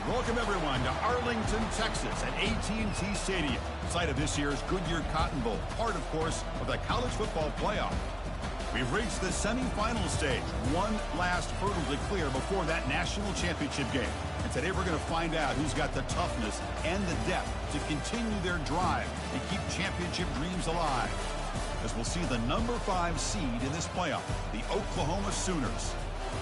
Welcome, everyone, to Arlington, Texas at AT&T Stadium, site of this year's Goodyear Cotton Bowl, part, of course, of the college football playoff. We've reached the semifinal stage, one last hurdle to clear before that national championship game. And today we're going to find out who's got the toughness and the depth to continue their drive and keep championship dreams alive. As we'll see the number 5 seed in this playoff, the Oklahoma Sooners,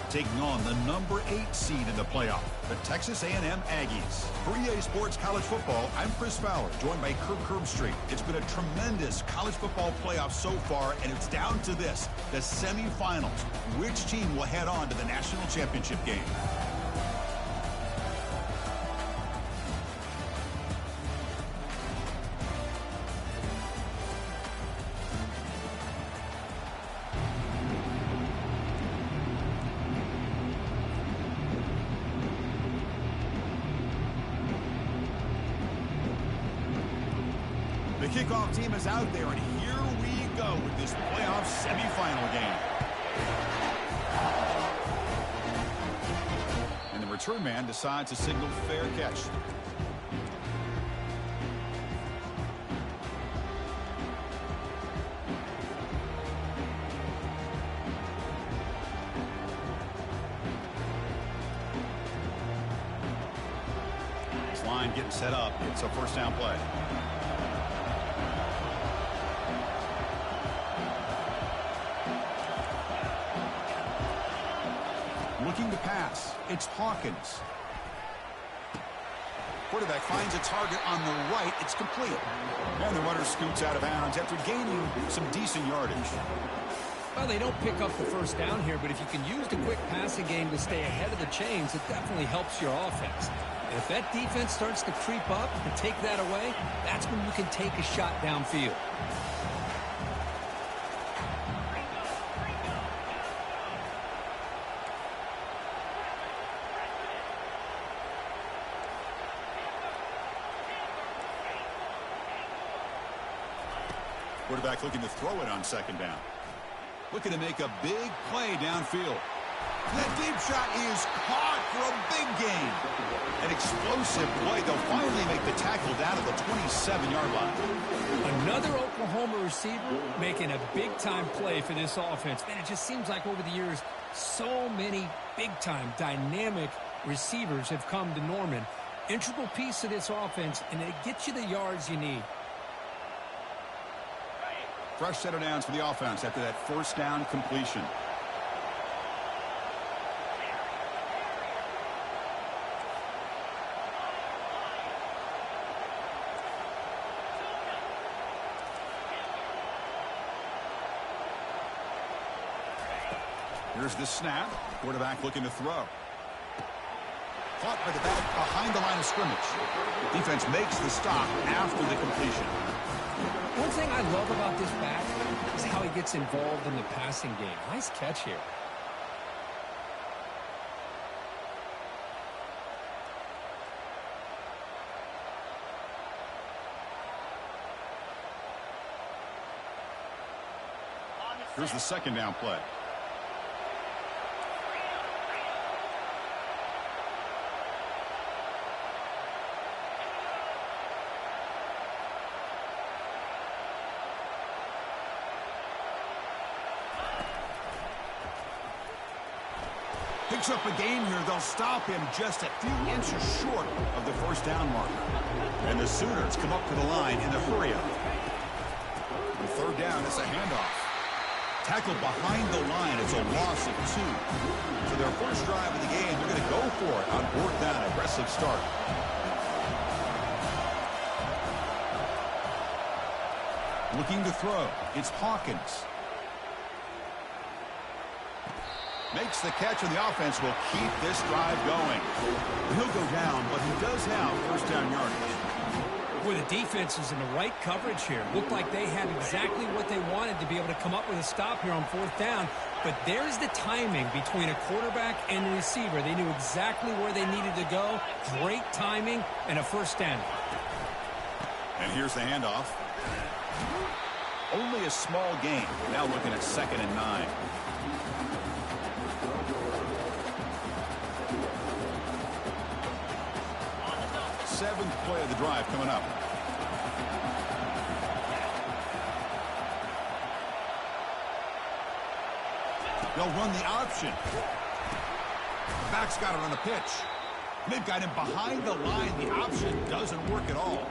taking on the number 8 seed in the playoff, the Texas A&M Aggies. For EA Sports College Football, I'm Chris Fowler, joined by Kirk Herbstreit. It's been a tremendous college football playoff so far, and it's down to this, the semifinals. Which team will head on to the national championship game? The kickoff team is out there, and here we go with this playoff semifinal game. And the return man decides to signal fair catch. This line getting set up. It's a first down play. Looking to pass. It's Hawkins. Quarterback finds a target on the right. It's complete. And the runner scoots out of bounds after gaining some decent yardage. Well, they don't pick up the first down here, but if you can use the quick passing game to stay ahead of the chains, it definitely helps your offense. And if that defense starts to creep up and take that away, that's when you can take a shot downfield. Quarterback looking to throw it on second down. Looking to make a big play downfield. That deep shot is caught for a big gain. An explosive play. They'll finally make the tackle down at the 27-yard line. Another Oklahoma receiver making a big-time play for this offense. Man, it just seems like over the years, so many big-time, dynamic receivers have come to Norman. Integral piece of this offense, and it gets you the yards you need. Fresh set of downs for the offense after that first down completion. Here's the snap. Quarterback looking to throw. Caught by the back behind the line of scrimmage. Defense makes the stop after the completion. One thing I love about this back is how he gets involved in the passing game. Nice catch here. Here's the second down play. Picks up a gain here. They'll stop him just a few inches short of the first down marker. And the Sooners come up to the line in the hurry-up. On third down, it's a handoff. Tackled behind the line. It's a loss of 2. So their first drive of the game, they're going to go for it on fourth down. Aggressive start. Looking to throw. It's Hawkins. Makes the catch, and the offense will keep this drive going. He'll go down, but he does have first down yardage. Boy, the defense is in the right coverage here. Looked like they had exactly what they wanted to be able to come up with a stop here on fourth down. But there's the timing between a quarterback and the receiver. They knew exactly where they needed to go. Great timing and a first down. And here's the handoff. Only a small gain. Now looking at 2nd and 9. 7th play of the drive coming up. They'll run the option. The back's got it on the pitch. They've got him behind the line. The option doesn't work at all.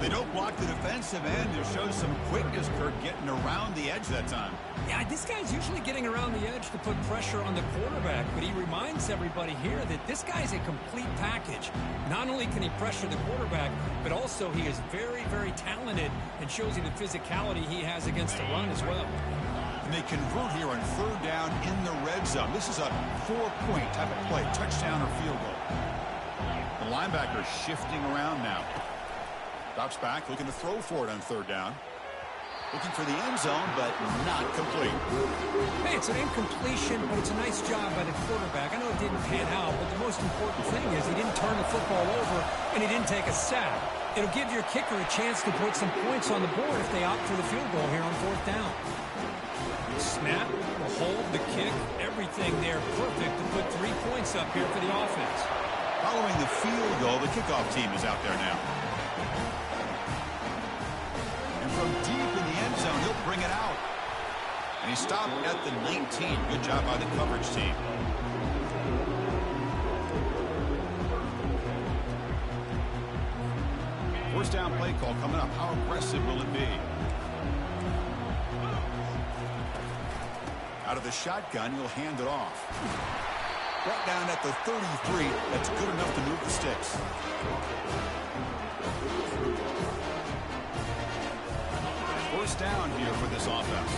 They don't block the defensive end. It shows some quickness, Kirk, getting around the edge that time. Yeah, this guy's usually getting around the edge to put pressure on the quarterback, but he reminds everybody here that this guy's a complete package. Not only can he pressure the quarterback, but also he is very, very talented and shows you the physicality he has against the run as well. And they convert here on 3rd down in the red zone. This is a 4-point type of play, touchdown or field goal. The linebacker shifting around now. Drops back, looking to throw for it on 3rd down. Looking for the end zone, but not complete. Hey, it's an incompletion, but it's a nice job by the quarterback. I know it didn't pan out, but the most important thing is he didn't turn the football over, and he didn't take a sack. It'll give your kicker a chance to put some points on the board if they opt for the field goal here on 4th down. Snap, the hold, the kick, everything there perfect to put 3 points up here for the offense. Following the field goal, the kickoff team is out there now. And from deep in the end zone, he'll bring it out. And he stopped at the 19. Good job by the coverage team. First down play call coming up. How aggressive will it be? Out of the shotgun, he'll hand it off. Brought down at the 33. That's good enough to move the sticks. First down here for this offense.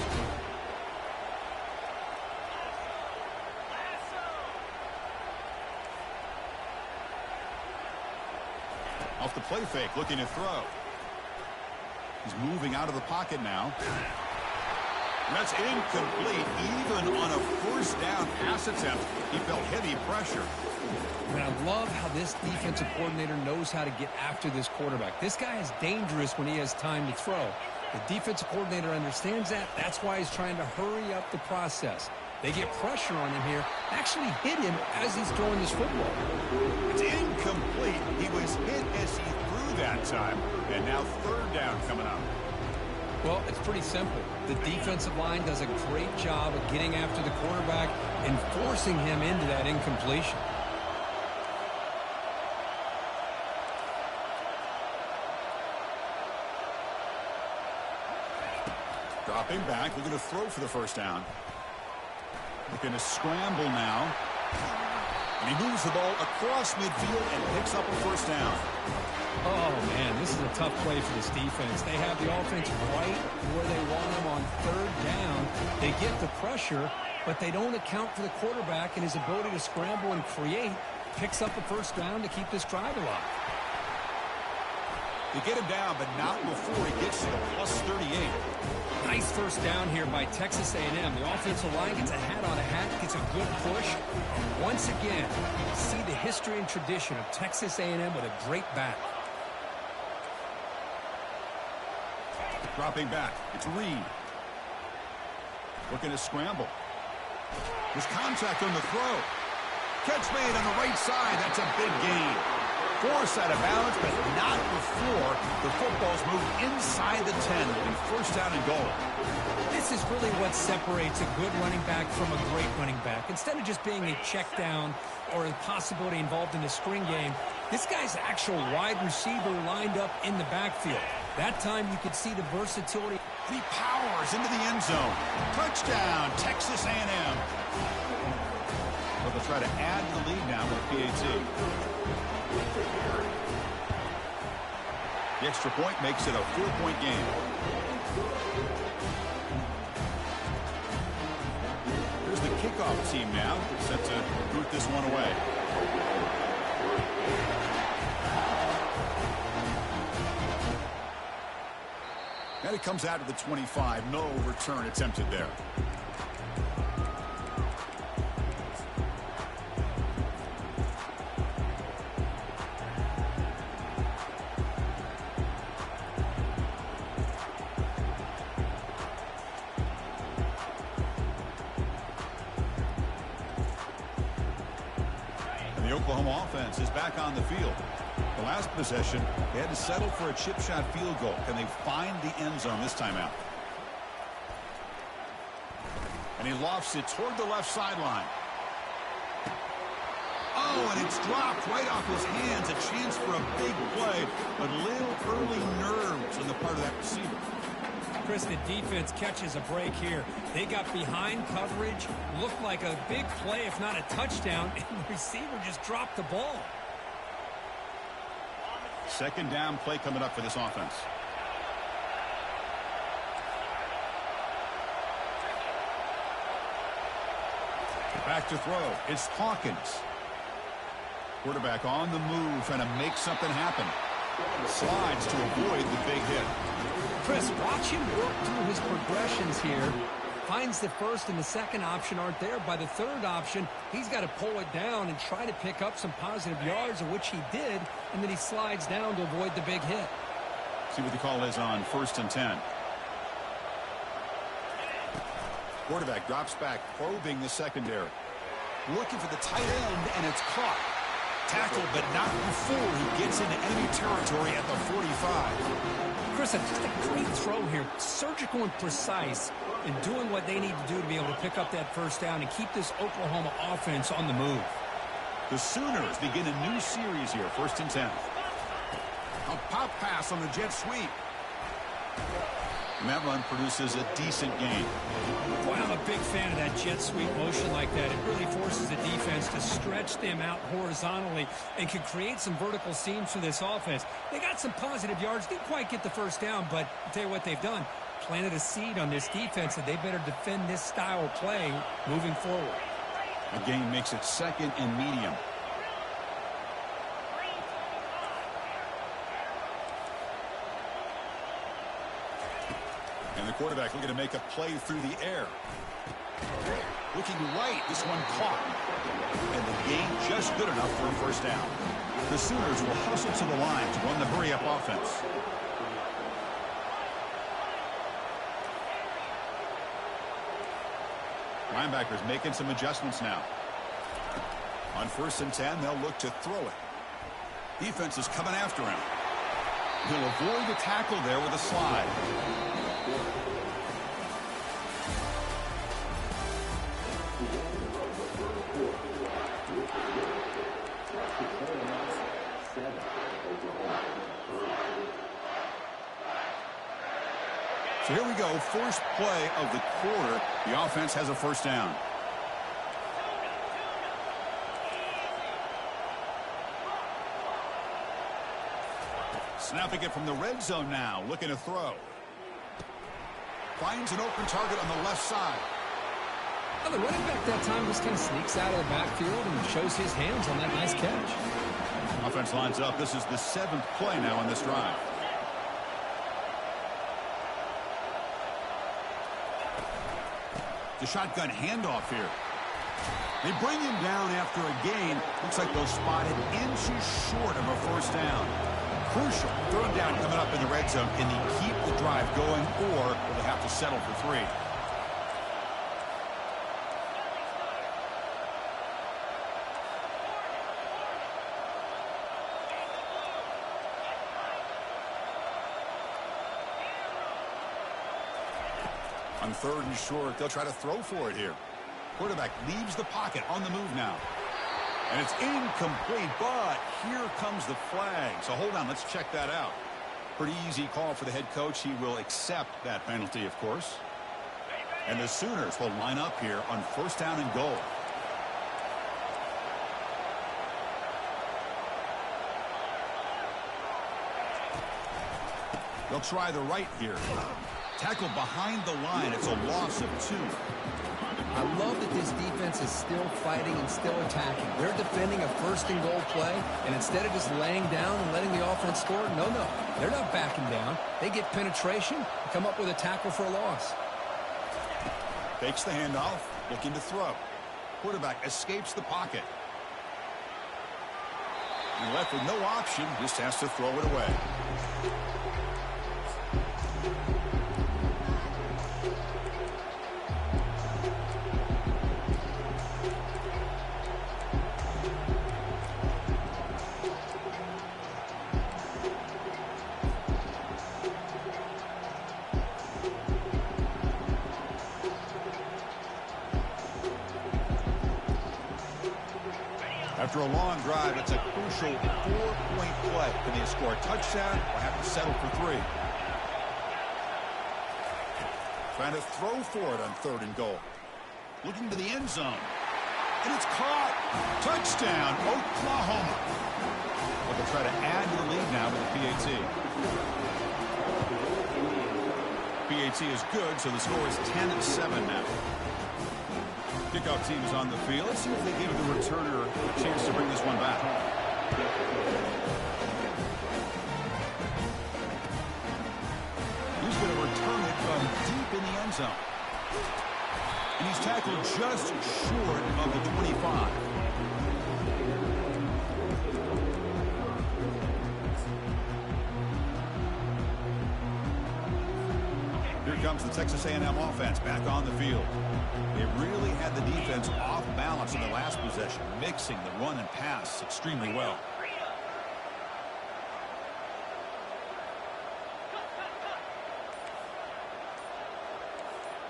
Off the play fake, looking to throw. He's moving out of the pocket now. That's incomplete. Even on a first down pass attempt, he felt heavy pressure. And I love how this defensive coordinator knows how to get after this quarterback. This guy is dangerous when he has time to throw. The defensive coordinator understands that. That's why he's trying to hurry up the process. They get pressure on him here. Actually hit him as he's throwing this football. It's incomplete. He was hit as he threw that time. And now 3rd down coming up. Well, it's pretty simple. The defensive line does a great job of getting after the quarterback and forcing him into that incompletion. Dropping back, looking to throw for the first down. Looking to scramble now. And he moves the ball across midfield and picks up a first down. Oh, man, this is a tough play for this defense. They have the offense right where they want them on 3rd down. They get the pressure, but they don't account for the quarterback and his ability to scramble and create. Picks up a first down to keep this drive alive. They get him down, but not before he gets to the plus 38. Nice first down here by Texas A&M. The offensive line gets a hat on a hat, gets a good push. And once again, you see the history and tradition of Texas A&M with a great back. Dropping back, it's Reed. Looking to scramble. There's contact on the throw. Catch made on the right side. That's a big gain. Force out of bounds, but not before the football's moved inside the 10. It'll be first down and goal. This is really what separates a good running back from a great running back. Instead of just being a check down or a possibility involved in a screen game, this guy's actual wide receiver lined up in the backfield. That time you could see the versatility. He powers into the end zone. Touchdown, Texas A&M. Well, they'll try to add the lead now with a PAT. The extra point makes it a 4-point game. Here's the kickoff team now, set to boot this one away. And it comes out of the 25. No return attempted there. Oklahoma offense is back on the field. The last possession, they had to settle for a chip shot field goal. Can they find the end zone this time out? And he lofts it toward the left sideline. Oh, and it's dropped right off his hands. A chance for a big play, but little early nerves on the part of that receiver. Chris, the defense catches a break here. They got behind coverage, looked like a big play, if not a touchdown, and the receiver just dropped the ball. Second down play coming up for this offense. Back to throw. It's Hawkins. Quarterback on the move, trying to make something happen. Slides to avoid the big hit. Chris, watch him work through his progressions here. Finds the first and the second option aren't there. By the third option, he's got to pull it down and try to pick up some positive yards, of which he did, and then he slides down to avoid the big hit. See what the call is on 1st and 10. Quarterback drops back, probing the secondary. Looking for the tight end, and it's caught. Tackled, but not before he gets into enemy territory at the 45. Chris, just a great throw here. Surgical and precise in doing what they need to do to be able to pick up that first down and keep this Oklahoma offense on the move. The Sooners begin a new series here, 1st and 10. A pop pass on the jet sweep. And that run produces a decent gain. Boy, I'm a big fan of that jet sweep motion like that. It really forces the defense to stretch them out horizontally and can create some vertical seams for this offense. They got some positive yards. Didn't quite get the first down, but I'll tell you what they've done. Planted a seed on this defense that they better defend this style of play moving forward. The gain makes it 2nd and medium. And the quarterback looking to make a play through the air. Looking right, this one caught. And the gain just good enough for a first down. The Sooners will hustle to the line to run the hurry-up offense. Linebackers making some adjustments now. On 1st and 10, they'll look to throw it. Defense is coming after him. He'll avoid the tackle there with a slide. So here we go, first play of the quarter. The offense has a first down. Snapping it from the red zone now, looking to throw. Finds an open target on the left side. Well, the running back that time just kind of sneaks out of the backfield and shows his hands on that nice catch. Offense lines up. This is the 7th play now on this drive. The shotgun handoff here. They bring him down after a gain. Looks like they'll spot it inches short of a first down. Crucial. Third down coming up in the red zone. Can they keep the drive going, or will they have to settle for 3? On 3rd and short, they'll try to throw for it here. Quarterback leaves the pocket on the move now. And it's incomplete, but here comes the flag. So hold on, let's check that out. Pretty easy call for the head coach. He will accept that penalty, of course. And the Sooners will line up here on 1st down and goal. They'll try the right here. Tackle behind the line. It's a loss of 2. I love that this defense is still fighting and still attacking. They're defending a 1st and goal play, and instead of just laying down and letting the offense score, no, they're not backing down. They get penetration and come up with a tackle for a loss. Fakes the handoff, looking to throw. Quarterback escapes the pocket. And left with no option, just has to throw it away. After a long drive, it's a crucial 4-point play. Can they score a touchdown or have to settle for 3? Trying to throw for it on 3rd and goal. Looking to the end zone. And it's caught. Touchdown, Oklahoma. Well, they'll try to add to the lead now with the PAT. PAT is good, so the score is 10-7 now. Kickoff team is on the field. Let's see if they give the returner a chance to bring this one back. He's going to return it from deep in the end zone. And he's tackled just short of the 25. Here comes the Texas A&M offense back on the field. They really had the defense off balance in the last possession, mixing the run and pass extremely well.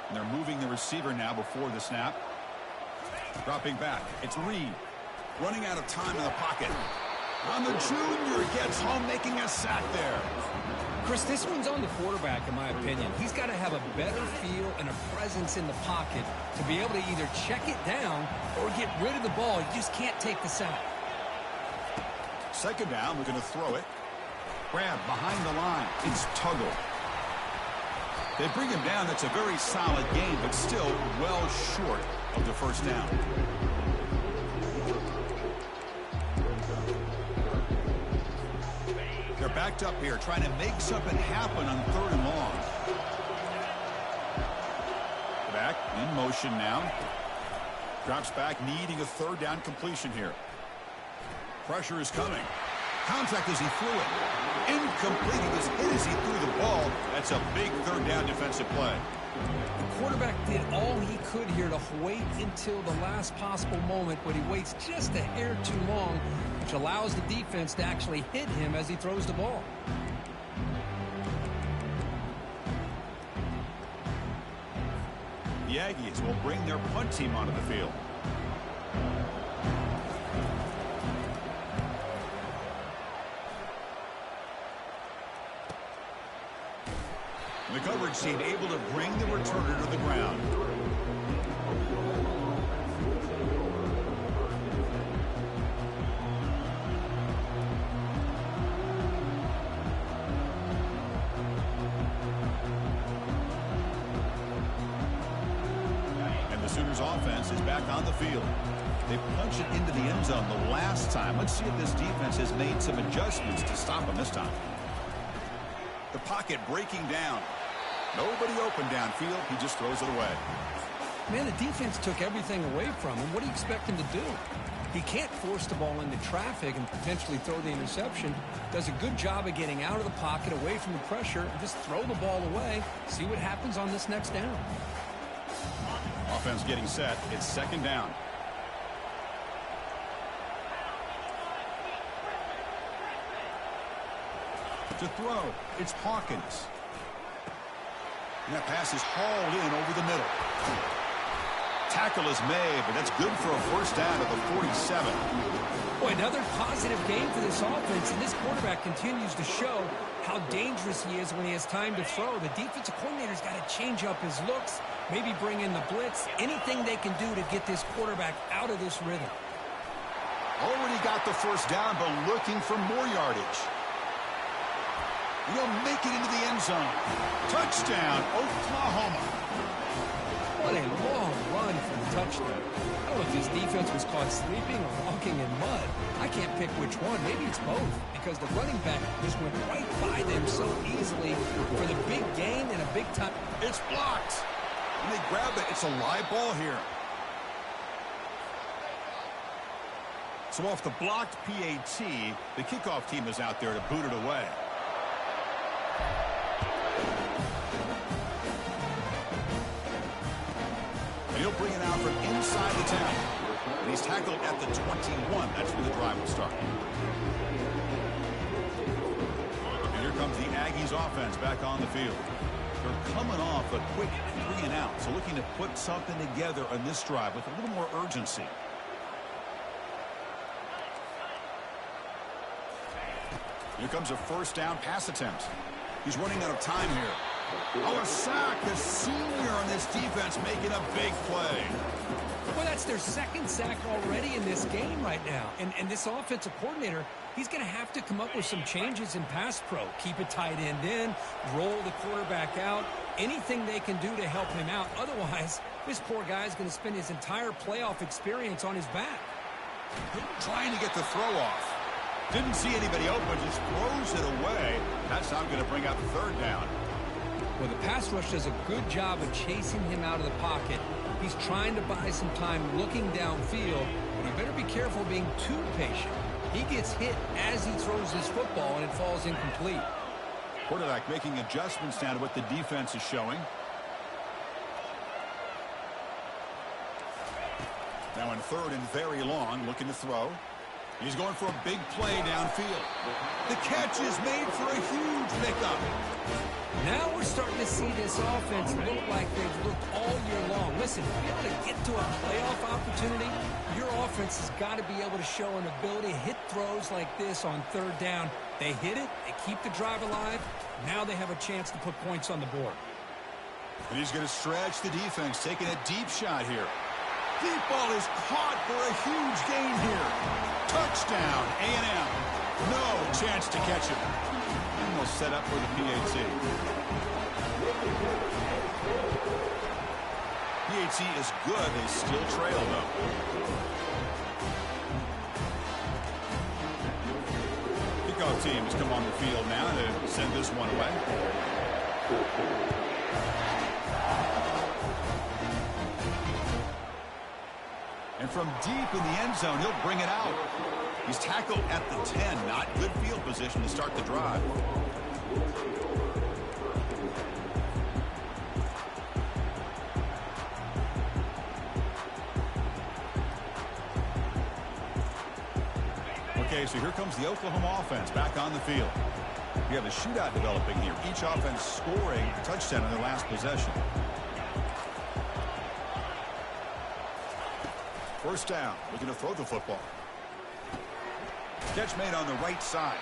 And they're moving the receiver now before the snap. Dropping back. It's Reed. Running out of time in the pocket. On the junior, gets home, making a sack there. Chris, this one's on the quarterback, in my opinion. He's got to have a better feel and a presence in the pocket to be able to either check it down or get rid of the ball. You just can't take the sack. 2nd down, we're going to throw it. Grab behind the line. It's Tuggle. They bring him down. That's a very solid game, but still well short of the 1st down. They're backed up here, trying to make something happen on 3rd and long. Back in motion now. Drops back, needing a 3rd down completion here. Pressure is coming. Contact as he threw it. Incomplete. He was hit as he threw the ball. That's a big 3rd down defensive play. The quarterback did all he could here to wait until the last possible moment, but he waits just a hair too long, which allows the defense to actually hit him as he throws the ball. The Aggies will bring their punt team onto the field. The coverage team able to bring the returner to the ground. And the Sooners offense is back on the field. They punched it into the end zone the last time. Let's see if this defense has made some adjustments to stop them this time. The pocket breaking down. Nobody open downfield. He just throws it away. Man, the defense took everything away from him. What do you expect him to do? He can't force the ball into traffic and potentially throw the interception. Does a good job of getting out of the pocket, away from the pressure, and just throw the ball away. See what happens on this next down. Offense getting set. It's 2nd down. To throw, it's Hawkins. And that pass is hauled in over the middle. Tackle is made, but that's good for a 1st down at the 47. Boy, another positive game for this offense, and this quarterback continues to show how dangerous he is when he has time to throw. The defensive coordinator's got to change up his looks, maybe bring in the blitz, anything they can do to get this quarterback out of this rhythm. Already got the 1st down, but looking for more yardage. He'll make it into the end zone. Touchdown, Oklahoma. What a long run for the touchdown. I don't know if this defense was caught sleeping or walking in mud. I can't pick which one. Maybe it's both, because the running back just went right by them so easily for the big gain and a big time. It's blocked. And they grab it. It's a live ball here. So off the blocked PAT, the kickoff team is out there to boot it away. And he'll bring it out from inside the 10. And he's tackled at the 21. That's where the drive will start. And here comes the Aggies offense back on the field. They're coming off a quick 3 and out. So looking to put something together on this drive with a little more urgency. Here comes a first down pass attempt. He's running out of time here. Oh, a sack. The senior on this defense making a big play. Well, that's their second sack already in this game right now. And this offensive coordinator, he's going to have to come up with some changes in pass pro. Keep a tight end in, roll the quarterback out, anything they can do to help him out. Otherwise, this poor guy is going to spend his entire playoff experience on his back. Trying to get the throw off. Didn't see anybody open, just throws it away. That's not going to bring out the third down. Well, the pass rush does a good job of chasing him out of the pocket. He's trying to buy some time looking downfield, but he better be careful being too patient. He gets hit as he throws his football, and it falls incomplete. Quarterback making adjustments down to what the defense is showing. Now in third and very long, looking to throw. He's going for a big play downfield. The catch is made for a huge pickup. Now we're starting to see this offense look like they've looked all year long. Listen, to be able to get to a playoff opportunity, your offense has got to be able to show an ability to hit throws like this on third down. They hit it, they keep the drive alive. Now they have a chance to put points on the board. And he's going to stretch the defense, taking a deep shot here. Deep ball is caught for a huge gain here. Touchdown, A&M. No chance to catch him. And they'll set up for the PAT. PAT is good. They still trail, though. Kickoff team has come on the field now to send this one away. And from deep in the end zone, he'll bring it out. He's tackled at the 10. Not good field position to start the drive. Okay, so here comes the Oklahoma offense back on the field. We have a shootout developing here. Each offense scoring a touchdown in their last possession. First down, looking to throw the football. Catch made on the right side.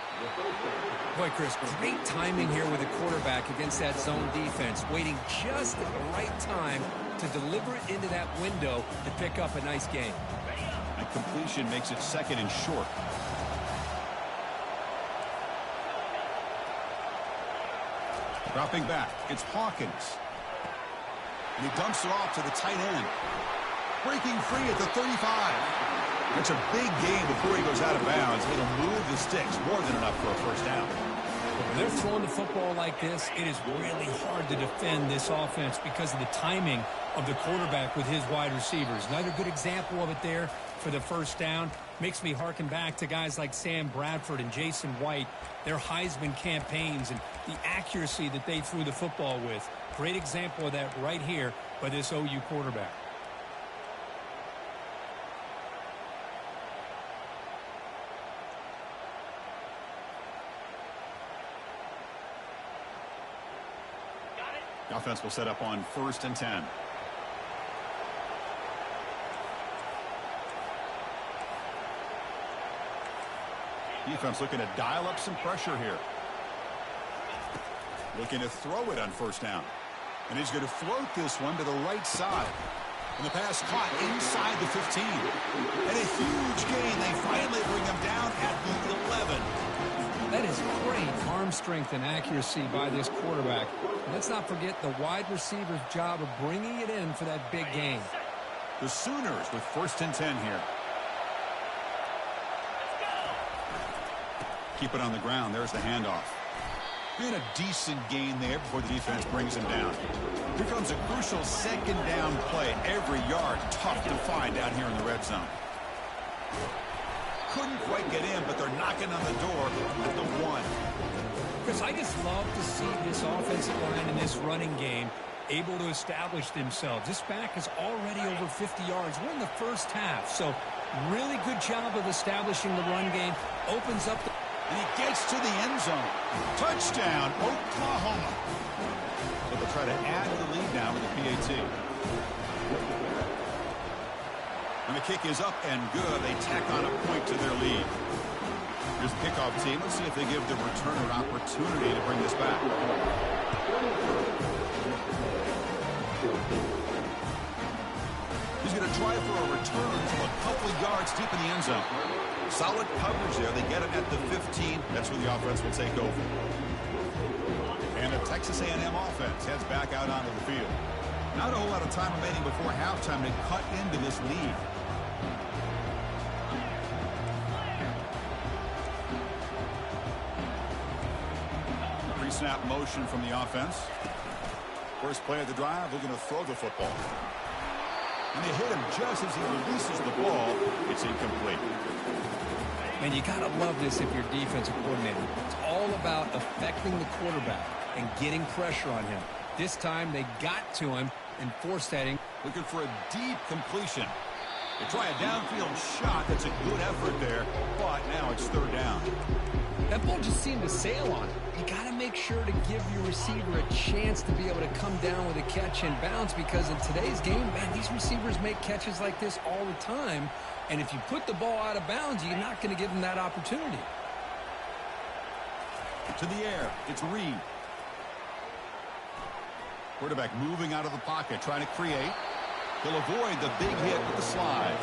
Boy, Chris, great timing here with the quarterback against that zone defense, waiting just at the right time to deliver it into that window to pick up a nice gain. And completion makes it second and short. Dropping back, it's Hawkins. And he dumps it off to the tight end. Breaking free at the 35. That's a big gain before he goes out of bounds. It'll move the sticks more than enough for a first down. When they're throwing the football like this, it is really hard to defend this offense because of the timing of the quarterback with his wide receivers. Another good example of it there for the first down. Makes me harken back to guys like Sam Bradford and Jason White, their Heisman campaigns and the accuracy that they threw the football with. Great example of that right here by this OU quarterback. The offense will set up on 1st and 10. Defense looking to dial up some pressure here. Looking to throw it on first down. And he's going to float this one to the right side. And the pass caught inside the 15. And a huge gain. They finally bring him down at the 11. That is great arm strength and accuracy by this quarterback. Let's not forget the wide receiver's job of bringing it in for that big gain. The Sooners with 1st and 10 here. Keep it on the ground. There's the handoff. And a decent gain there before the defense brings him down. Here comes a crucial second down play. Every yard tough to find down here in the red zone. Couldn't quite get in, but they're knocking on the door at the 1. Chris, I just love to see this offensive line in this running game able to establish themselves. This back is already over 50 yards. We're in the first half, so really good job of establishing the run game. Opens up the... And he gets to the end zone. Touchdown, Oklahoma. So they'll try to add to the lead now with the PAT. And the kick is up and good. They tack on a point to their lead. Here's the kickoff team. Let's see if they give the returner an opportunity to bring this back. He's going to try for a return from a couple of yards deep in the end zone. Solid coverage there. They get it at the 15. That's where the offense will take over. And the Texas A&M offense heads back out onto the field. Not a whole lot of time remaining before halftime to cut into this lead. Pre-snap motion from the offense. First play of the drive, they're going to throw the football. And they hit him just as he releases the ball. It's incomplete. And you got to love this if you're defensive coordinator. It's all about affecting the quarterback and getting pressure on him. This time they got to him and forced heading. Looking for a deep completion. They try a downfield shot. That's a good effort there, but now it's third down. That ball just seemed to sail on it. You got to make sure to give your receiver a chance to be able to come down with a catch and bounce, because in today's game, man, these receivers make catches like this all the time. And if you put the ball out of bounds, you're not going to give them that opportunity. To the air, it's Reed. Quarterback moving out of the pocket, trying to create. He'll avoid the big hit with the slide.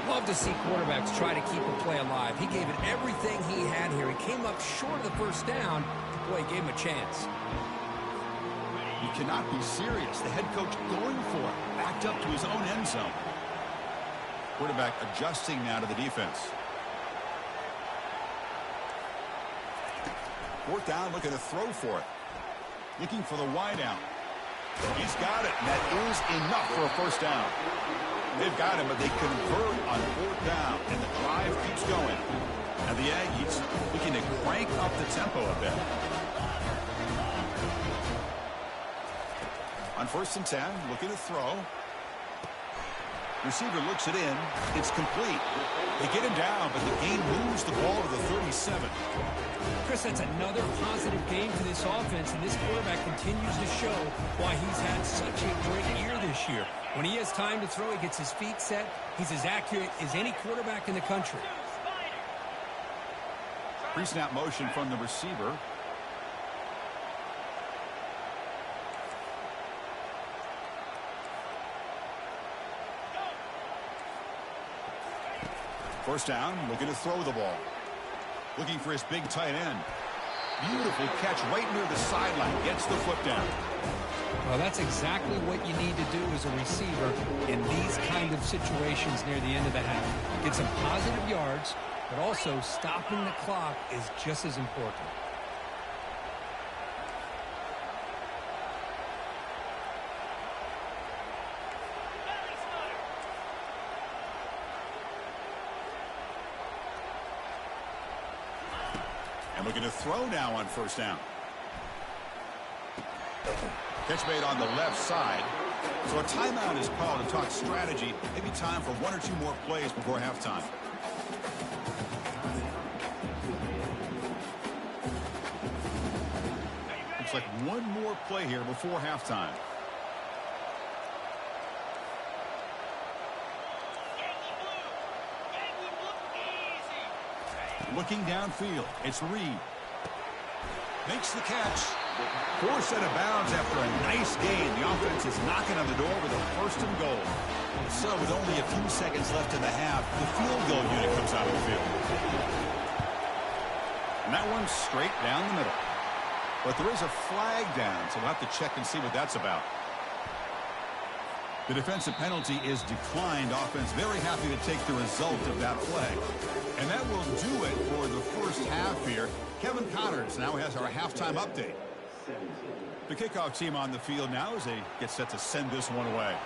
Love to see quarterbacks try to keep a play alive. He gave it everything he had here. He came up short of the first down. Boy, he gave him a chance. You cannot be serious. The head coach going for it. Backed up to his own end zone. Quarterback adjusting now to the defense. Fourth down, looking to throw for it. Looking for the wide out. He's got it, and that is enough for a first down. They've got him, but they convert on fourth down, and the drive keeps going. And the Aggies looking to crank up the tempo a bit. On 1st and 10, looking to throw. Receiver looks it in. It's complete. They get him down, but the gain moves the ball to the 37. Chris, that's another positive game for this offense, and this quarterback continues to show why he's had such a great year this year. When he has time to throw, he gets his feet set. He's as accurate as any quarterback in the country. Pre-snap motion from the receiver. First down, looking to throw the ball. Looking for his big tight end. Beautiful catch right near the sideline. Gets the foot down. Well, that's exactly what you need to do as a receiver in these kind of situations near the end of the half. Get some positive yards, but also stopping the clock is just as important. And looking to throw now on first down. Catch made on the left side. So a timeout is called to talk strategy. Maybe time for one or two more plays before halftime. Looks like one more play here before halftime. Looking downfield, it's Reed. Makes the catch. Forced out of bounds after a nice gain. The offense is knocking on the door with a 1st and goal. So with only a few seconds left in the half, the field goal unit comes out of the field. And that one's straight down the middle. But there is a flag down, so we'll have to check and see what that's about. The defensive penalty is declined. Offense very happy to take the result of that play. And that will do it for the first half here. Kevin Connors now has our halftime update. The kickoff team on the field now as they get set to send this one away.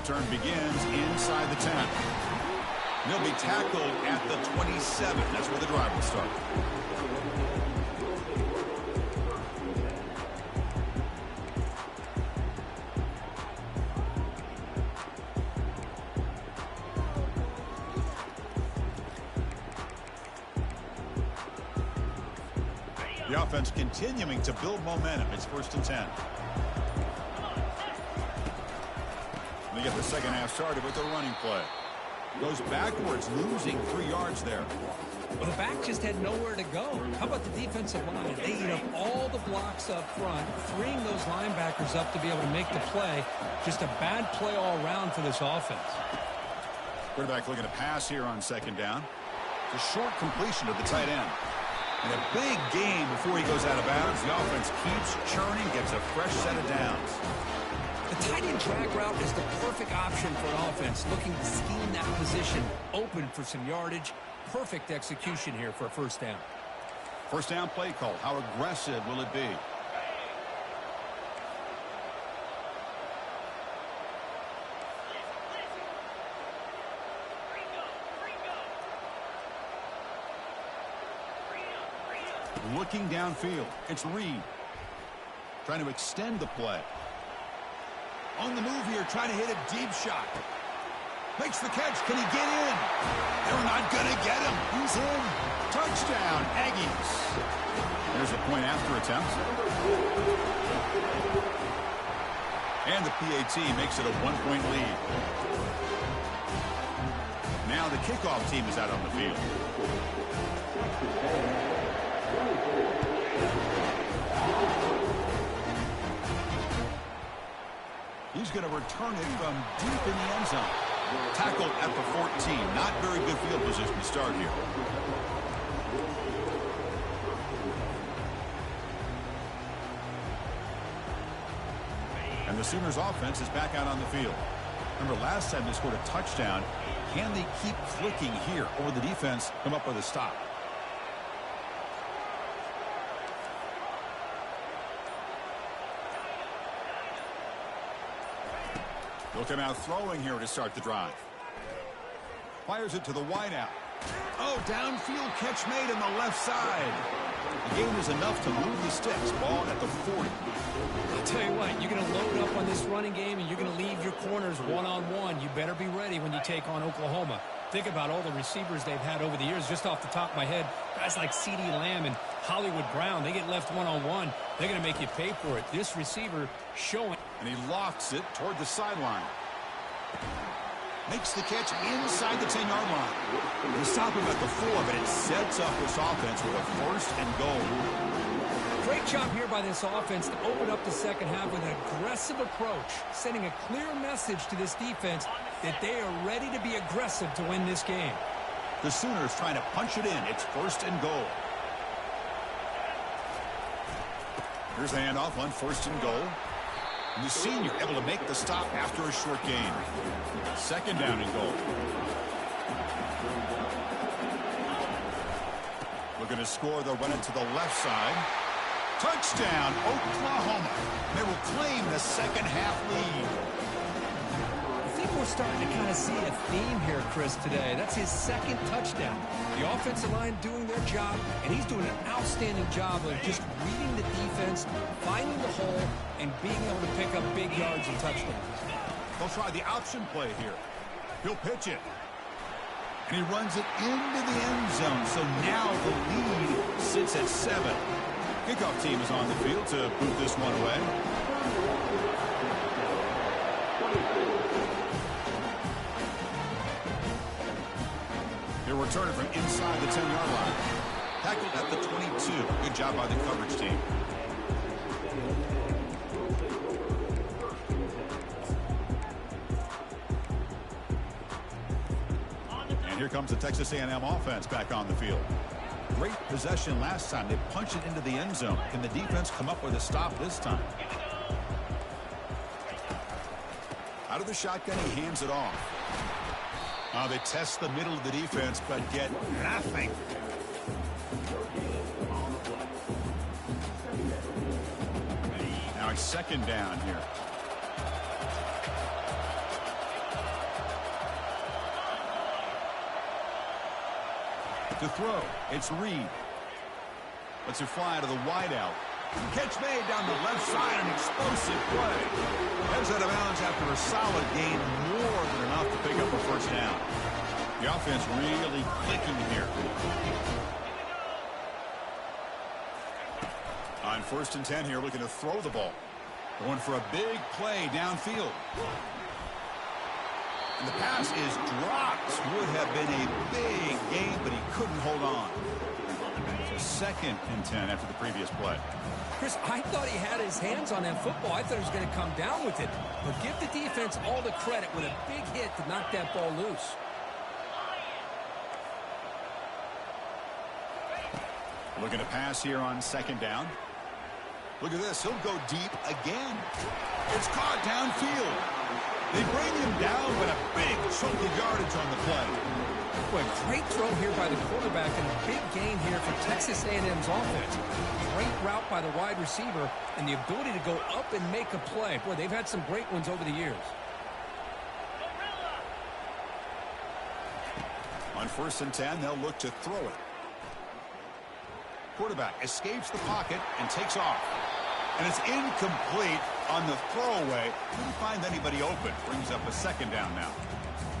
Return begins inside the 10. They'll be tackled at the 27. That's where the drive will start. The offense continuing to build momentum. It's 1st and 10. to get the second half started with a running play. Goes backwards, losing 3 yards there. Well, the back just had nowhere to go. How about the defensive line? They eat up all the blocks up front, freeing those linebackers up to be able to make the play. Just a bad play all around for this offense. Quarterback looking to pass here on second down. It's a short completion to the tight end. And a big game before he goes out of bounds. The offense keeps churning, gets a fresh set of downs. The tight end drag route is the perfect option for an offense looking to scheme that position open for some yardage. Perfect execution here for a first down. First down play call. How aggressive will it be? Looking downfield. It's Reed. Trying to extend the play. On the move here, trying to hit a deep shot. Makes the catch. Can he get in? They're not going to get him. He's in. Touchdown, Aggies. There's a point after attempt. And the PAT makes it a 1-point lead. Now the kickoff team is out on the field. He's going to return it from deep in the end zone. Tackled at the 14. Not very good field position to start here. And the Sooners offense is back out on the field. Remember last time they scored a touchdown. Can they keep clicking here, or will the defense come up with a stop? They'll come out throwing here to start the drive. Fires it to the wideout. Oh, downfield catch made on the left side. The game is enough to move the sticks. Ball at the 40. I'll tell you what, you're going to load up on this running game and you're going to leave your corners one-on-one. You better be ready when you take on Oklahoma. Think about all the receivers they've had over the years. Just off the top of my head, guys like CeeDee Lamb and Hollywood Brown, they get left one-on-one. They're going to make you pay for it. This receiver showing. And he lofts it toward the sideline. Makes the catch inside the 10-yard line. They stop him at the 4, but it sets up this offense with a first and goal. Great job here by this offense to open up the second half with an aggressive approach, sending a clear message to this defense that they are ready to be aggressive to win this game. The Sooners trying to punch it in. It's first and goal. Here's the handoff on first and goal. And the senior able to make the stop after a short gain. Second down and goal. Looking to score. They'll run it to the left side. Touchdown, Oklahoma. They will claim the second half lead. I think we're starting to kind of see a theme here, Chris, today. That's his second touchdown. The offensive line doing their job, and he's doing an outstanding job of just reading the defense, finding the hole, and being able to pick up big yards and touchdowns. They'll try the option play here. He'll pitch it. And he runs it into the end zone. So now the lead sits at 7. Kickoff team is on the field to boot this one away. He'll return it from inside the 10-yard line. Tackled at the 22. Good job by the coverage team. And here comes the Texas A&M offense back on the field. Great possession last time. They punched it into the end zone. Can the defense come up with a stop this time? Out of the shotgun, he hands it off. They test the middle of the defense, but get nothing. Now it's second down here. To throw, it's Reed. Lets it fly to the wideout. Catch made down the left side, an explosive play. Heads out of bounds after a solid gain, more than enough to pick up a first down. The offense really clicking here. On first and 10 here, looking to throw the ball. Going for a big play downfield. And the pass is dropped. Would have been a big gain, but he couldn't hold on. So 2nd and 10 after the previous play. Chris, I thought he had his hands on that football. I thought he was going to come down with it. But give the defense all the credit with a big hit to knock that ball loose. Looking to pass here on 2nd down. Look at this. He'll go deep again. It's caught downfield. They bring him down, but a big chunk of yardage on the play. Boy, great throw here by the quarterback and a big gain here for Texas A&M's offense. Great route by the wide receiver and the ability to go up and make a play. Boy, they've had some great ones over the years. On 1st and 10, they'll look to throw it. Quarterback escapes the pocket and takes off. And it's incomplete on the throwaway. Couldn't find anybody open. Brings up a 2nd down now.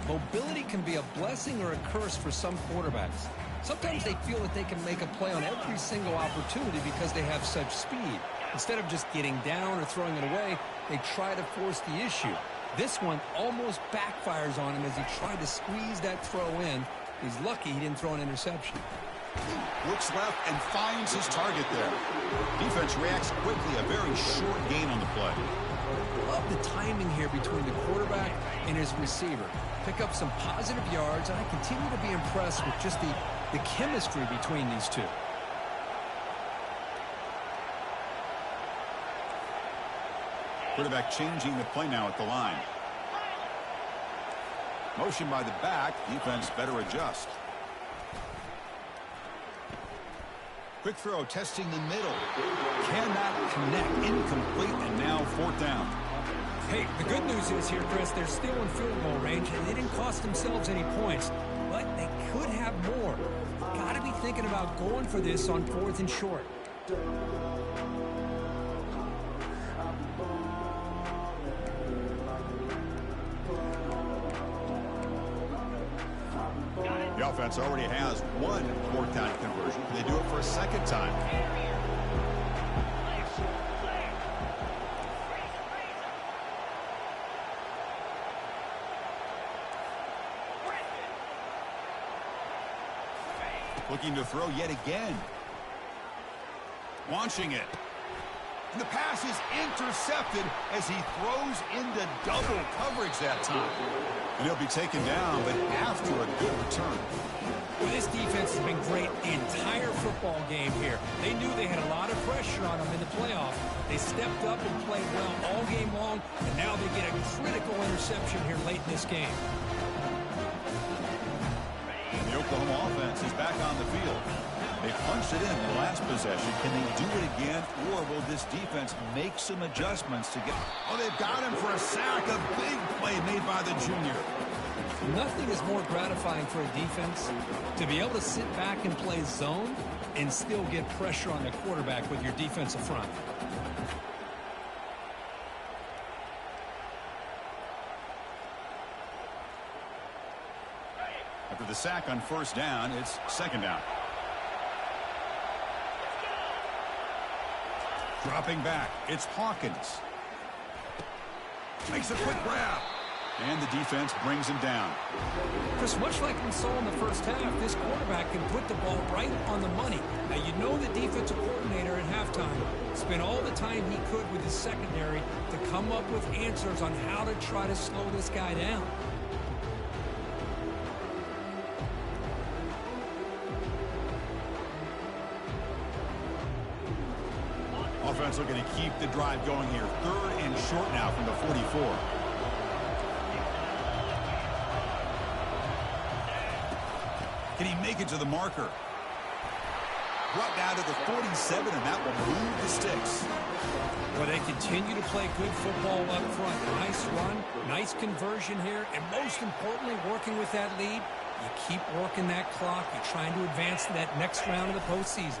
Mobility can be a blessing or a curse for some quarterbacks. Sometimes they feel that they can make a play on every single opportunity because they have such speed. Instead of just getting down or throwing it away, they try to force the issue. This one almost backfires on him as he tried to squeeze that throw in. He's lucky he didn't throw an interception. Looks left and finds his target there. Defense reacts quickly. A very short gain on the play. Love the timing here between the quarterback and his receiver. Pick up some positive yards, and I continue to be impressed with just the chemistry between these two. Quarterback changing the play now at the line. Motion by the back. Defense better adjust. Quick throw, testing the middle. Cannot connect. Incomplete, and now 4th down. Hey, the good news is here, Chris, they're still in field goal range, and they didn't cost themselves any points. But they could have more. Got to be thinking about going for this on 4th and short. The offense already has one 4th down conversion. They do it for a 2nd time. Looking to throw yet again. Launching it. And the pass is intercepted as he throws into double coverage that time. And he'll be taken down, but after a good return. Well, this defense has been great the entire football game here. They knew they had a lot of pressure on them in the playoff. They stepped up and played well all game long, and now they get a critical interception here late in this game. And the Oklahoma offense is back on the field. They punched it in the last possession. Can they do it again, or will this defense make some adjustments to get... Oh, they've got him for a sack. A big play made by the junior. Nothing is more gratifying for a defense to be able to sit back and play zone and still get pressure on the quarterback with your defensive front. After the sack on 1st down, it's 2nd down. Dropping back, it's Hawkins. Makes a quick grab. And the defense brings him down. Chris, much like we saw in the first half, this quarterback can put the ball right on the money. Now, you know the defensive coordinator at halftime spent all the time he could with his secondary to come up with answers on how to try to slow this guy down. Offense looking to keep the drive going here. 3rd and short now from the 44. Can he make it to the marker? Brought down to the 47, and that will move the sticks. Well, they continue to play good football up front. Nice run, nice conversion here, and most importantly, working with that lead, you keep working that clock. You're trying to advance to that next round of the postseason.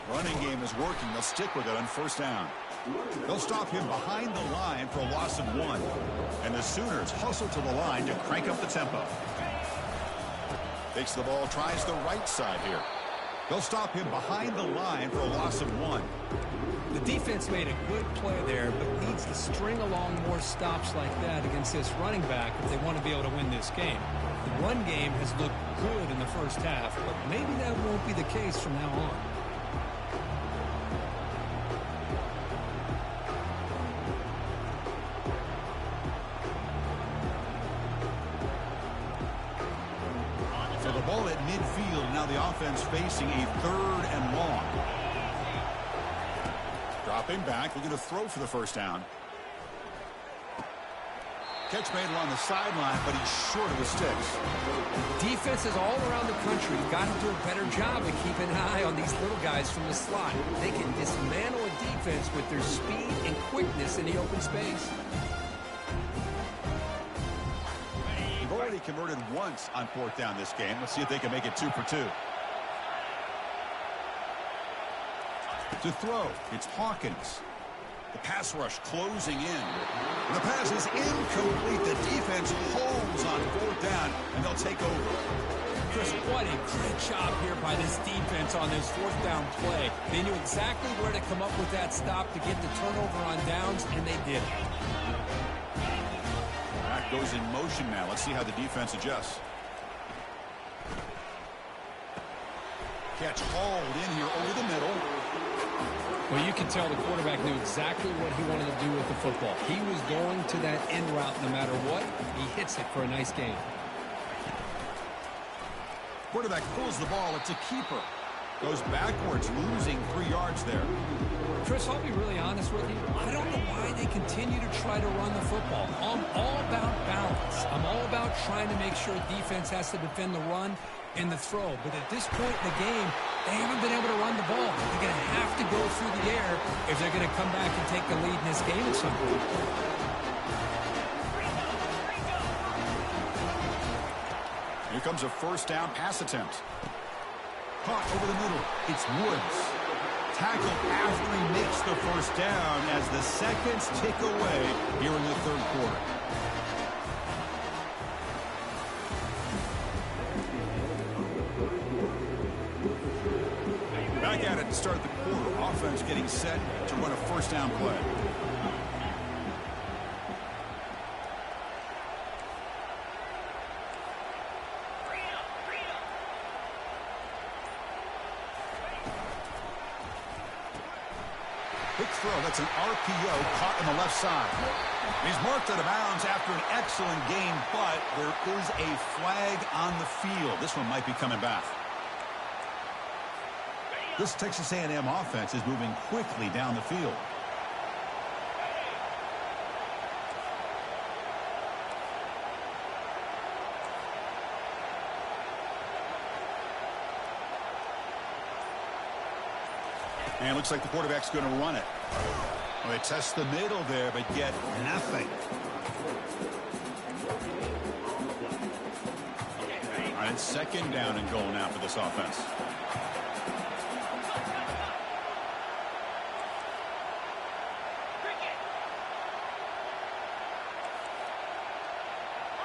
Running game is working. They'll stick with it on 1st down. They'll stop him behind the line for a loss of 1. And the Sooners hustle to the line to crank up the tempo. Takes the ball, tries the right side here. They'll stop him behind the line for a loss of 1. The defense made a good play there, but needs to string along more stops like that against this running back if they want to be able to win this game. The run game has looked good in the first half, but maybe that won't be the case from now on. So the ball at midfield, now the offense facing a 3rd and long. Dropping back, looking to throw for the first down. Catch made along the sideline, but he's short of the sticks. Defenses all around the country got to do a better job of keeping an eye on these little guys from the slot. They can dismantle a defense with their speed and quickness in the open space. They've already converted once on 4th down this game. Let's see if they can make it 2 for 2. To throw, it's Hawkins. The pass rush closing in. And the pass is incomplete. The defense holds on 4th down, and they'll take over. Chris, what a great job here by this defense on this 4th down play. They knew exactly where to come up with that stop to get the turnover on downs, and they did it. That goes in motion now. Let's see how the defense adjusts. Catch hauled in here over the middle. Well, you can tell the quarterback knew exactly what he wanted to do with the football. He was going to that end route no matter what. He hits it for a nice gain. Quarterback pulls the ball. It's a keeper. Goes backwards, losing 3 yards there. Chris, I'll be really honest with you. I don't know why they continue to try to run the football. I'm all about balance. I'm all about trying to make sure defense has to defend the run and the throw. But at this point in the game, they haven't been able to run the ball. They're going to have to go through the air if they're going to come back and take the lead in this game at some point. Here comes a 1st down pass attempt. Caught over the middle. It's Woods. Tackled after he makes the 1st down as the seconds tick away here in the 3rd quarter. Back at it to start the quarter. Offense getting set to run a 1st down play. Quick throw. That's an RPO caught on the left side. He's marked out of bounds after an excellent game, but there is a flag on the field. This one might be coming back. This Texas A&M offense is moving quickly down the field. And looks like the quarterback's going to run it. Well, they test the middle there, but get nothing. All right, it's 2nd down and goal now for this offense.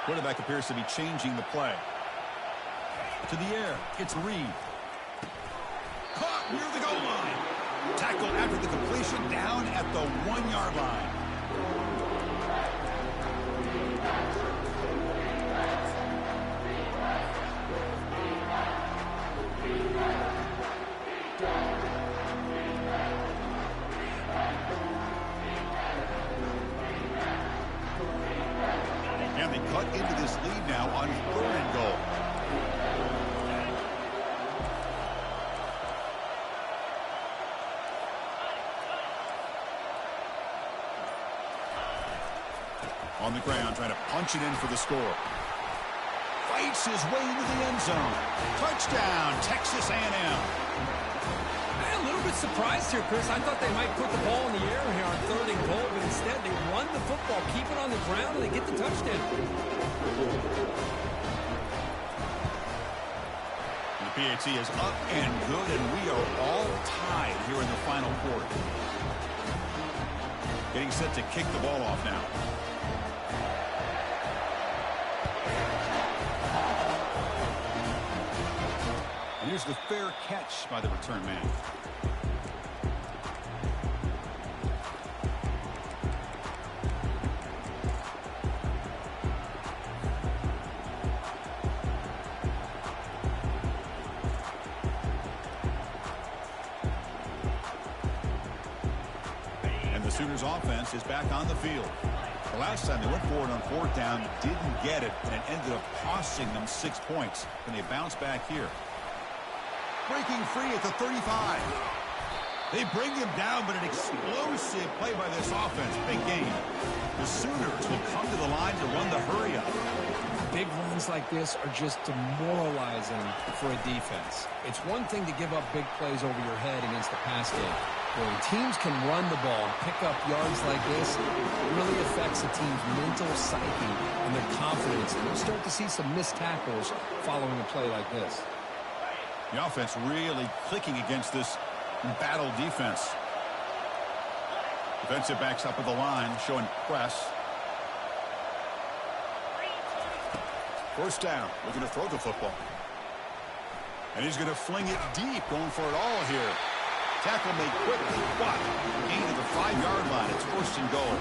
Quarterback appears to be changing the play. To the air, it's Reed. Caught near the goal line. Tackled after the completion down at the 1-yard line. And they cut into this lead now on 3rd and goal. On the ground, trying to punch it in for the score. Fights his way into the end zone. Touchdown, Texas A&M. I'm a little bit surprised here, Chris. I thought they might put the ball in the air here on 3rd and goal, but instead they run the football, keep it on the ground, and they get the touchdown. And the PAT is up and good, and we are all tied here in the final quarter. Getting set to kick the ball off now. Here's the fair catch by the return man. And the Sooners offense is back on the field. The last time they went for it on fourth down, didn't get it, and it ended up costing them 6 points. And they bounce back here. Breaking free at the 35. They bring him down, but an explosive play by this offense. Big game. The Sooners will come to the line to run the hurry-up. Big runs like this are just demoralizing for a defense. It's one thing to give up big plays over your head against the pass game. When teams can run the ball and pick up yards like this, it really affects a team's mental psyche and their confidence. And you start to see some missed tackles following a play like this. The offense really clicking against this battle defense. Defensive backs up at the line, showing press. First down, looking to throw the football. And he's going to fling it deep, going for it all here. Tackle made quickly, but gain to the 5-yard line. It's first and goal.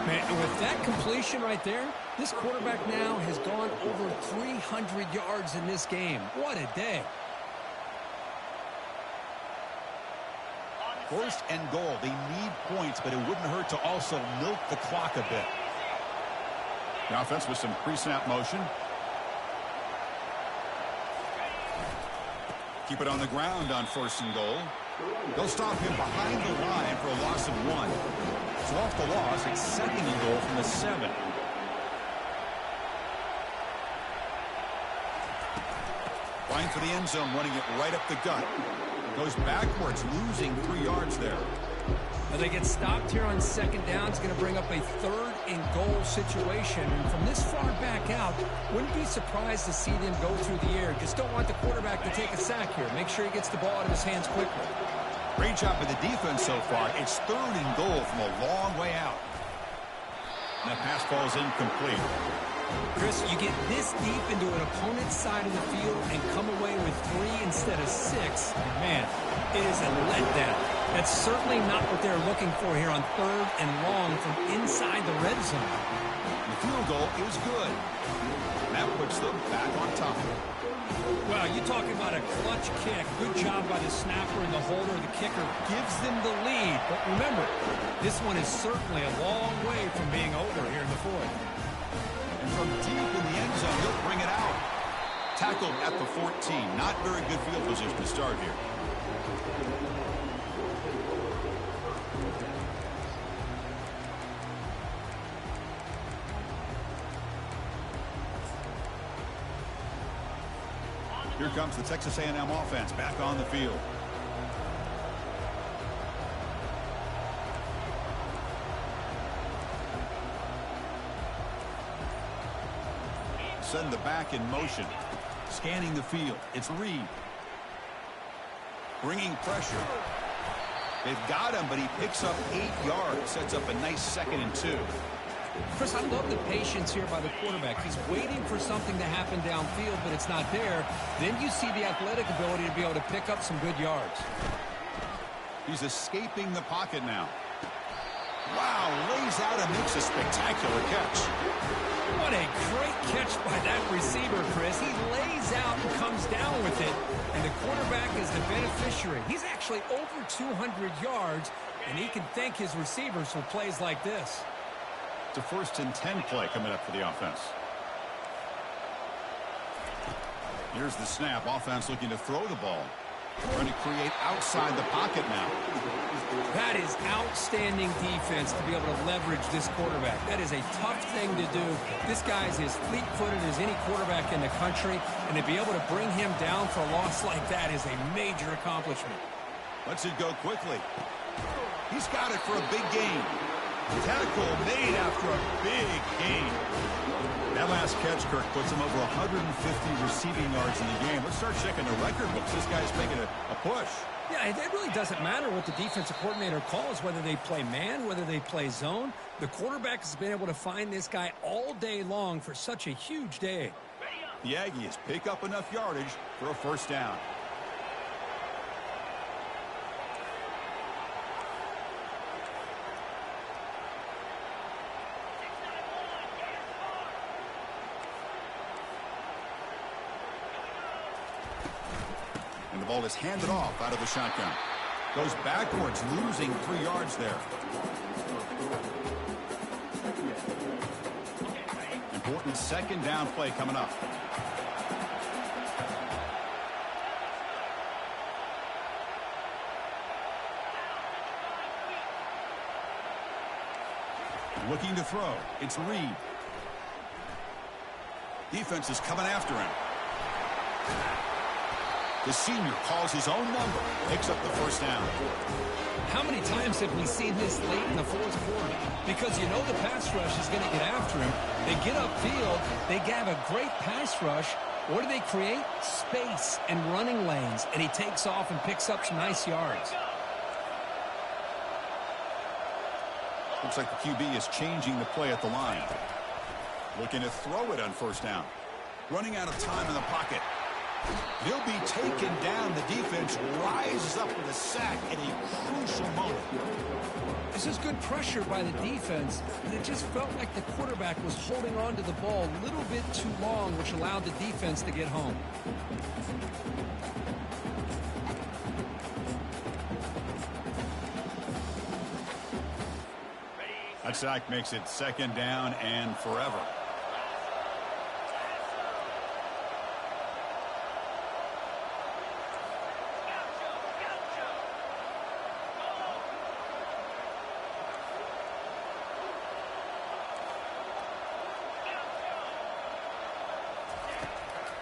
Man, and with that completion right there, this quarterback now has gone over 300 yards in this game. What a day. First and goal. They need points, but it wouldn't hurt to also milk the clock a bit. The offense with some pre-snap motion. Keep it on the ground on first and goal. They'll stop him behind the line for a loss of 1. So off the loss, it's second and goal from the 7. Flying for the end zone, running it right up the gut. Goes backwards, losing 3 yards there. But they get stopped here on second down. It's going to bring up a third and goal situation. And from this far back out, wouldn't be surprised to see them go through the air. Just don't want the quarterback to take a sack here. Make sure he gets the ball out of his hands quickly. Great job by the defense so far. It's third and goal from a long way out. And that pass falls incomplete. Chris, you get this deep into an opponent's side of the field and come away with 3 instead of 6. Man, it is a letdown. That's certainly not what they're looking for here on third and long from inside the red zone. The field goal is good. That puts them back on top. Well, you're talking about a clutch kick. Good job by the snapper and the holder. The kicker gives them the lead. But remember, this one is certainly a long way from being over here in the fourth. And from deep in the end zone, he'll bring it out. Tackled at the 14. Not very good field position to start here. Here comes the Texas A&M offense back on the field. Send the back in motion. Scanning the field. It's Reed. Bringing pressure. They've got him, but he picks up 8 yards. Sets up a nice 2nd and 2. Chris, I love the patience here by the quarterback. He's waiting for something to happen downfield, but it's not there. Then you see the athletic ability to be able to pick up some good yards. He's escaping the pocket now. Wow, lays out and makes a spectacular catch. What a great catch by that receiver, Chris. He lays out and comes down with it, and the quarterback is the beneficiary. He's actually over 200 yards, and he can thank his receivers for plays like this. It's a 1st and 10 play coming up for the offense. Here's the snap. Offense looking to throw the ball. Trying to create outside the pocket now. That is outstanding defense to be able to leverage this quarterback. That is a tough thing to do. This guy is as fleet-footed as any quarterback in the country, and to be able to bring him down for a loss like that is a major accomplishment. Lets it go quickly. He's got it for a big gain. Tackle made after a big gain. That last catch, Kirk, puts him over 150 receiving yards in the game. Let's start checking the record books. This guy's making a push. Yeah, it really doesn't matter what the defensive coordinator calls, whether they play man, whether they play zone. The quarterback has been able to find this guy all day long for such a huge day. The Aggies pick up enough yardage for a first down. And the ball is handed off out of the shotgun. Goes backwards, losing 3 yards there. Important second down play coming up. Looking to throw. It's Reed. Defense is coming after him. The senior calls his own number, picks up the first down. How many times have we seen this late in the fourth quarter? Because you know the pass rush is going to get after him. They get upfield, they have a great pass rush. What do they create? Space and running lanes. And he takes off and picks up some nice yards. Looks like the QB is changing the play at the line. Looking to throw it on first down. Running out of time in the pocket. He'll be taken down. The defense rises up with a sack at a crucial moment. This is good pressure by the defense, and it just felt like the quarterback was holding on to the ball a little bit too long, which allowed the defense to get home. That sack makes it second down and forever.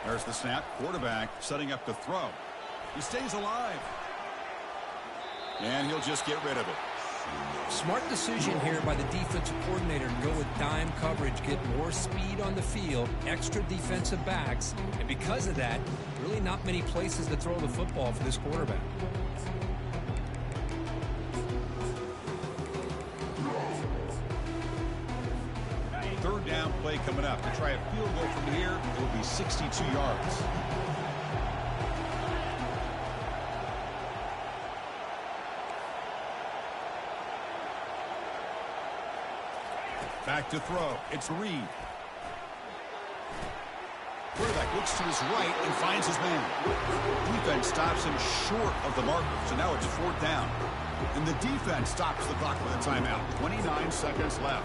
There's the snap. Quarterback setting up to throw. He stays alive. And he'll just get rid of it. Smart decision here by the defensive coordinator to go with dime coverage, get more speed on the field, extra defensive backs, and because of that, really not many places to throw the football for this quarterback. Third down play coming up. To try a field goal from here, it will be 62 yards. Back to throw. It's Reed. Quarterback looks to his right and finds his man. Defense stops him short of the marker, so now it's fourth down. And the defense stops the clock with a timeout. 29 seconds left.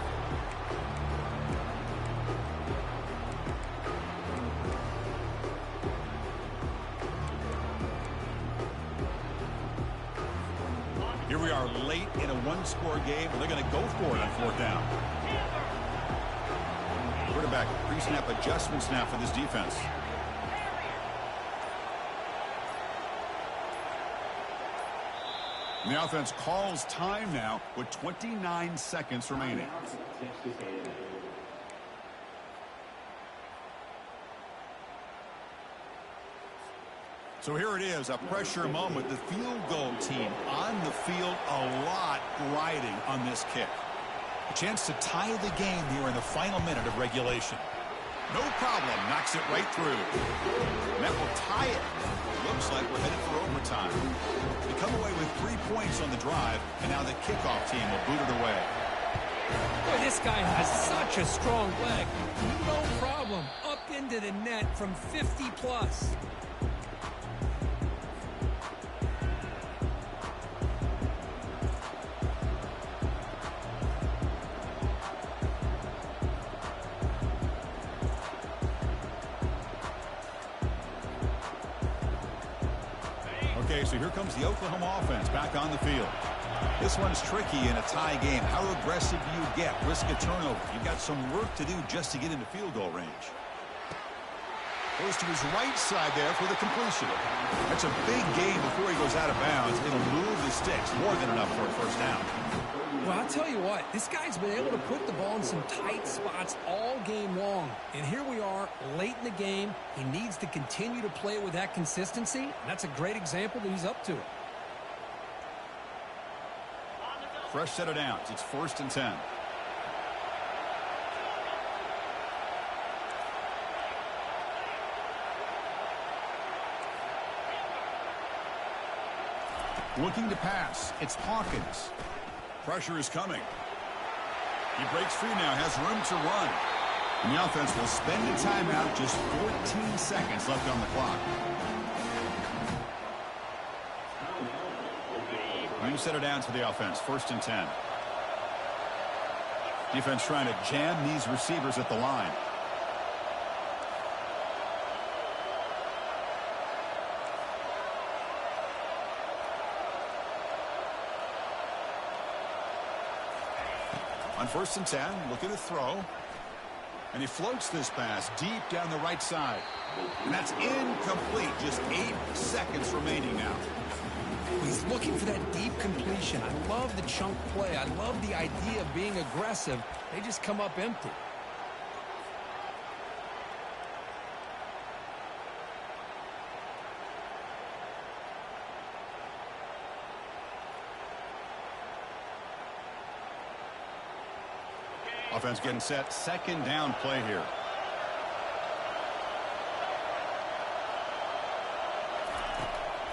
Here we are late in a one-score game. They're going to go for it on fourth down. Quarterback pre-snap adjustments now for this defense. And the offense calls time now with 29 seconds remaining. So here it is, a pressure moment. The field goal team on the field, a lot riding on this kick. A chance to tie the game here in the final minute of regulation. No problem, knocks it right through. And that will tie it. Looks like we're headed for overtime. They come away with 3 points on the drive, and now the kickoff team will boot it away. Boy, this guy has such a strong leg. No problem. Up into the net from 50 plus. Okay, so here comes the Oklahoma offense back on the field. This one's tricky in a tie game. How aggressive do you get? Risk a turnover. You've got some work to do just to get into field goal range. Goes to his right side there for the completion. That's a big gain before he goes out of bounds. It'll move the sticks. More than enough for a first down. Well, I'll tell you what, this guy's been able to put the ball in some tight spots all game long. And here we are, late in the game. He needs to continue to play with that consistency. And that's a great example that he's up to it. Fresh set of downs. It's 1st and 10. Looking to pass. It's Hawkins. Pressure is coming. He breaks free now, has room to run. And the offense will spend a timeout, just 14 seconds left on the clock. You set it down to the offense, 1st and 10. Defense trying to jam these receivers at the line. On 1st and 10, looking to throw. And he floats this pass deep down the right side. And that's incomplete. Just 8 seconds remaining now. He's looking for that deep completion. I love the chunk play. I love the idea of being aggressive. They just come up empty. Offense getting set. 2nd down play here.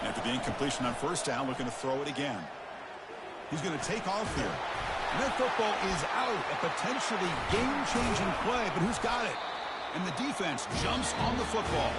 After the incompletion on 1st down, looking to throw it again. He's going to take off here. And that football is out. A potentially game-changing play, but who's got it? And the defense jumps on the football.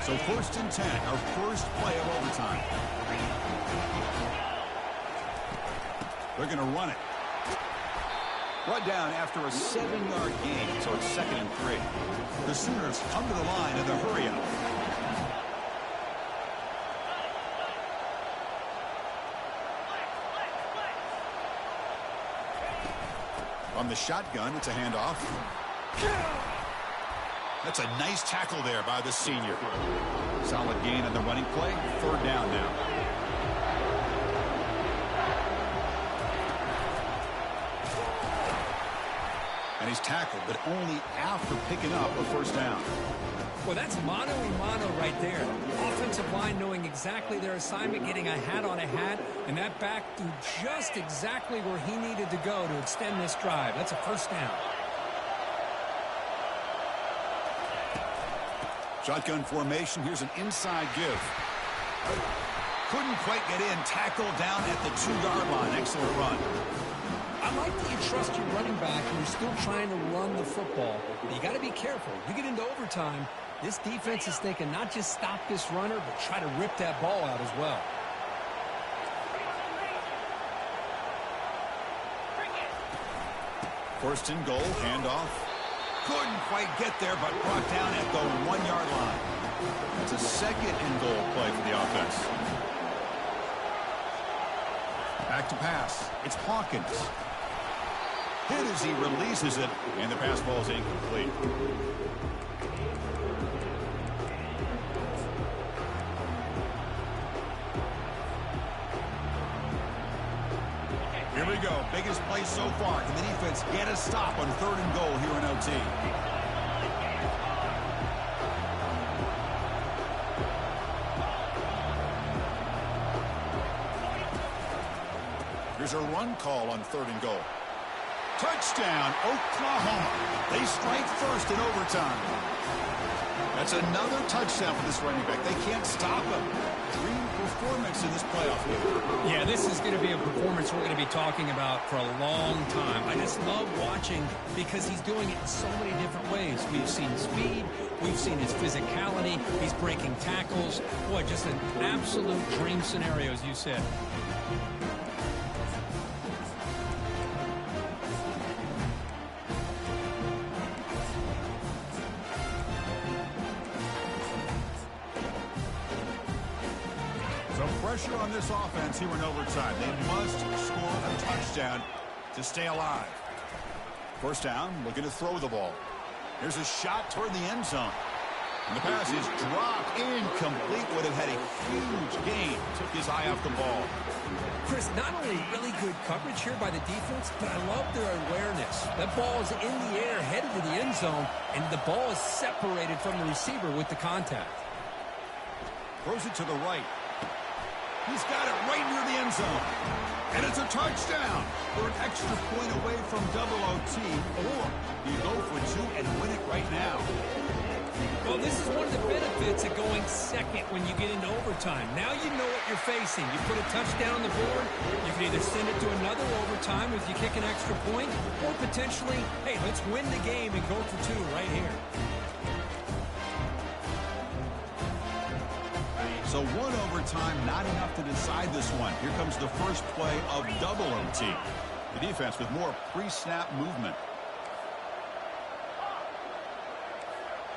So 1st and 10, our first play of overtime. They're going to run it. Brought down after a 7-yard gain, so it's 2nd and 3. The Sooners come to the line in the hurry-up. On the shotgun, it's a handoff. That's a nice tackle there by the senior. Solid gain on the running play. 3rd down now. And he's tackled, but only after picking up a 1st down. Well, that's mano-a-mano right there. Offensive line knowing exactly their assignment, getting a hat on a hat, and that back threw just exactly where he needed to go to extend this drive. That's a 1st down. Shotgun formation. Here's an inside give. Couldn't quite get in. Tackled down at the 2-yard line. Excellent run. I like that you trust your running back and you're still trying to run the football. But you got to be careful. You get into overtime, this defense is thinking not just stop this runner, but try to rip that ball out as well. First and goal. Handoff. Couldn't quite get there, but brought down at the 1-yard line. It's a 2nd and goal play for the offense. Back to pass. It's Hawkins. Hit as he releases it, and the pass ball is incomplete. Here we go. Biggest play so far. Can the defense get a stop on 3rd and goal here in OT? Here's a run call on 3rd and goal. Touchdown, Oklahoma. They strike first in overtime. That's another touchdown for this running back. They can't stop him. Dream performance in this playoff game. Yeah, this is going to be a performance we're going to be talking about for a long time. I just love watching because he's doing it in so many different ways. We've seen speed. We've seen his physicality. He's breaking tackles. Boy, just an absolute dream scenario, as you said. Pressure on this offense here in overtime. They must score a touchdown to stay alive. 1st down, looking to throw the ball. Here's a shot toward the end zone. And the pass is dropped. Incomplete. Would have had a huge gain. Took his eye off the ball. Chris, not only really good coverage here by the defense, but I love their awareness. That ball is in the air, headed to the end zone, and the ball is separated from the receiver with the contact. Throws it to the right. He's got it right near the end zone. And it's a touchdown. We're an extra point away from double OT. Or you go for two and win it right now. Well, this is one of the benefits of going second when you get into overtime. Now you know what you're facing. You put a touchdown on the board, you can either send it to another overtime if you kick an extra point, or potentially, hey, let's win the game and go for two right here. So one overtime, not enough to decide this one. Here comes the first play of double OT. The defense with more pre-snap movement.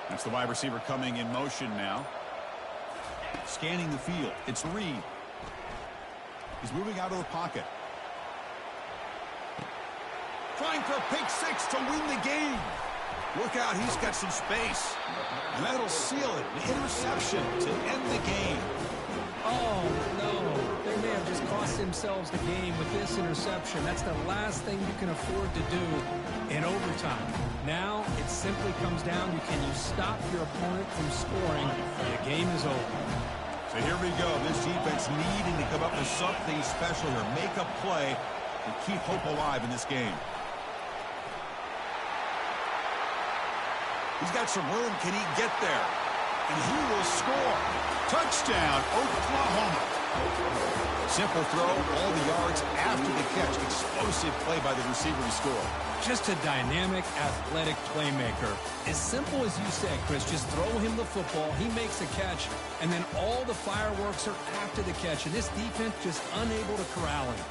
That's the wide receiver coming in motion now. Scanning the field. It's Reed. He's moving out of the pocket. Trying for a pick six to win the game. Look out, he's got some space. And that'll seal it. An interception to end the game. Oh, no. They may have just cost themselves the game with this interception. That's the last thing you can afford to do in overtime. Now it simply comes down to, can you stop your opponent from scoring? The game is over. So here we go. This defense needing to come up with something special here. Make a play to keep hope alive in this game. He's got some room. Can he get there? And he will score. Touchdown, Oklahoma. Simple throw, all the yards after the catch. Explosive play by the receiver to score. Just a dynamic, athletic playmaker. As simple as you said, Chris, just throw him the football, he makes a catch, and then all the fireworks are after the catch. And this defense just unable to corral him.